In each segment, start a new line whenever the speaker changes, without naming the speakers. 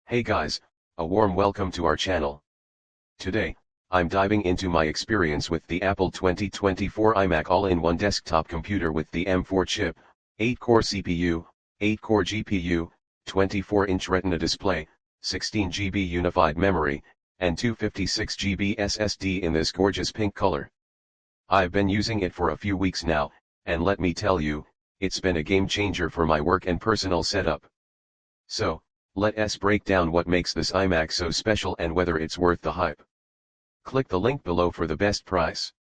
Hey guys, a warm welcome to our channel. Today, I'm diving into my experience with the Apple 2024 iMac all-in-one desktop computer with the M4 chip, 8-core CPU, 8-core GPU, 24-inch Retina Display, 16 GB unified memory, and 256 GB SSD in this gorgeous pink color. I've been using it for a few weeks now, and let me tell you, it's been a game changer for my work and personal setup. So, let's break down what makes this iMac so special and whether it's worth the hype. Click the link below for the best price.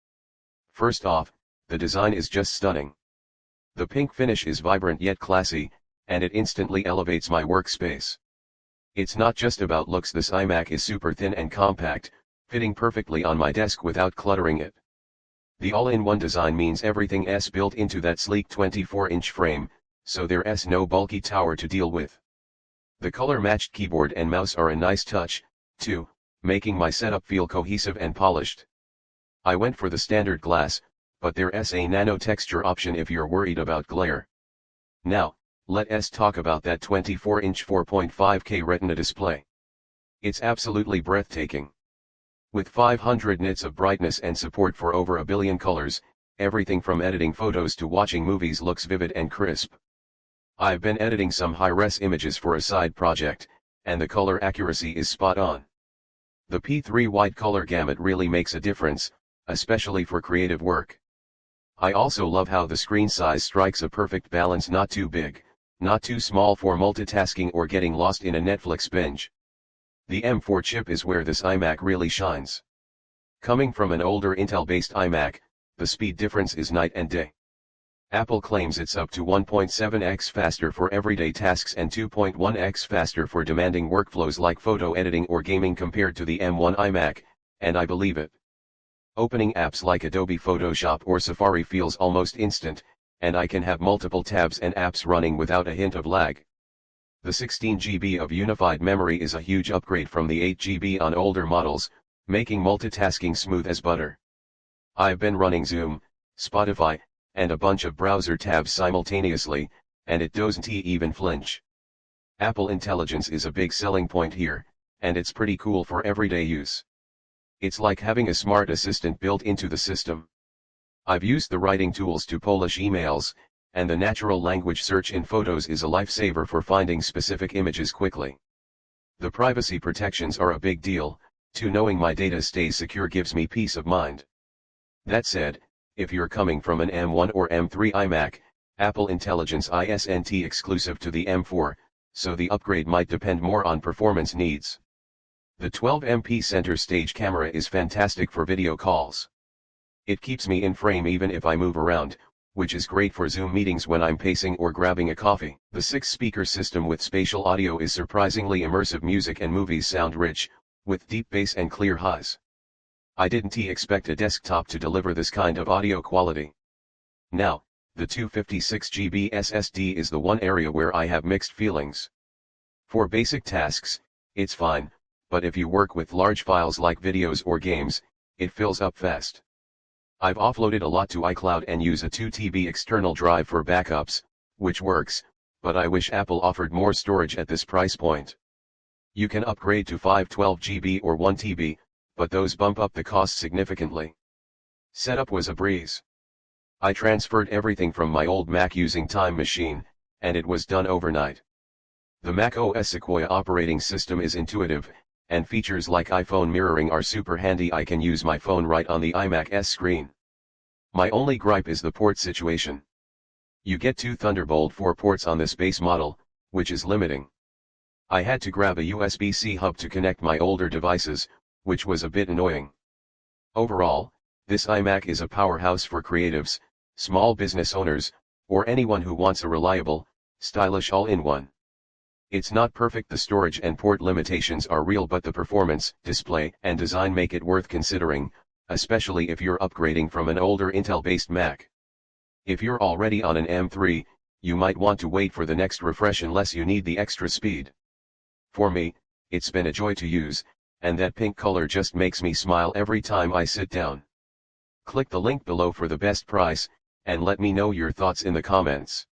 First off, the design is just stunning. The pink finish is vibrant yet classy, and it instantly elevates my workspace. It's not just about looks, this iMac is super thin and compact, fitting perfectly on my desk without cluttering it. The all-in-one design means everything's built into that sleek 24-inch frame, so there's no bulky tower to deal with. The color-matched keyboard and mouse are a nice touch, too, making my setup feel cohesive and polished. I went for the standard glass, but there's a nano texture option if you're worried about glare. Now, let's talk about that 24-inch 4.5K Retina display. It's absolutely breathtaking. With 500 nits of brightness and support for over a billion colors, everything from editing photos to watching movies looks vivid and crisp. I've been editing some high-res images for a side project, and the color accuracy is spot on. The P3 wide color gamut really makes a difference, especially for creative work. I also love how the screen size strikes a perfect balance, not too big, not too small for multitasking or getting lost in a Netflix binge. The M4 chip is where this iMac really shines. Coming from an older Intel-based iMac, the speed difference is night and day. Apple claims it's up to 1.7x faster for everyday tasks and 2.1x faster for demanding workflows like photo editing or gaming compared to the M1 iMac, and I believe it. Opening apps like Adobe Photoshop or Safari feels almost instant, and I can have multiple tabs and apps running without a hint of lag. The 16 GB of unified memory is a huge upgrade from the 8 GB on older models, making multitasking smooth as butter. I've been running Zoom, Spotify, and a bunch of browser tabs simultaneously, and it doesn't even flinch. Apple Intelligence is a big selling point here, and it's pretty cool for everyday use. It's like having a smart assistant built into the system. I've used the writing tools to polish emails, and the natural language search in Photos is a lifesaver for finding specific images quickly. The privacy protections are a big deal, too. Knowing my data stays secure gives me peace of mind. That said, if you're coming from an M1 or M3 iMac, Apple Intelligence isn't exclusive to the M4, so the upgrade might depend more on performance needs. The 12MP center stage camera is fantastic for video calls. It keeps me in frame even if I move around, which is great for Zoom meetings when I'm pacing or grabbing a coffee. The 6-speaker system with spatial audio is surprisingly immersive. Music and movies sound rich, with deep bass and clear highs. I didn't expect a desktop to deliver this kind of audio quality. Now, the 256 GB SSD is the one area where I have mixed feelings. For basic tasks, it's fine, but if you work with large files like videos or games, it fills up fast. I've offloaded a lot to iCloud and use a 2 TB external drive for backups, which works, but I wish Apple offered more storage at this price point. You can upgrade to 512 GB or 1 TB, but those bump up the cost significantly. Setup was a breeze. I transferred everything from my old Mac using Time Machine, and it was done overnight. The Mac OS Sequoia operating system is intuitive, and features like iPhone mirroring are super handy. I can use my phone right on the iMac's screen. My only gripe is the port situation. You get 2 Thunderbolt 4 ports on this base model, which is limiting. I had to grab a USB-C hub to connect my older devices, which was a bit annoying. Overall, this iMac is a powerhouse for creatives, small business owners, or anyone who wants a reliable, stylish all-in-one. It's not perfect, the storage and port limitations are real, but the performance, display, and design make it worth considering, especially if you're upgrading from an older Intel-based Mac. If you're already on an M3, you might want to wait for the next refresh unless you need the extra speed. For me, it's been a joy to use, and that pink color just makes me smile every time I sit down. Click the link below for the best price, and let me know your thoughts in the comments.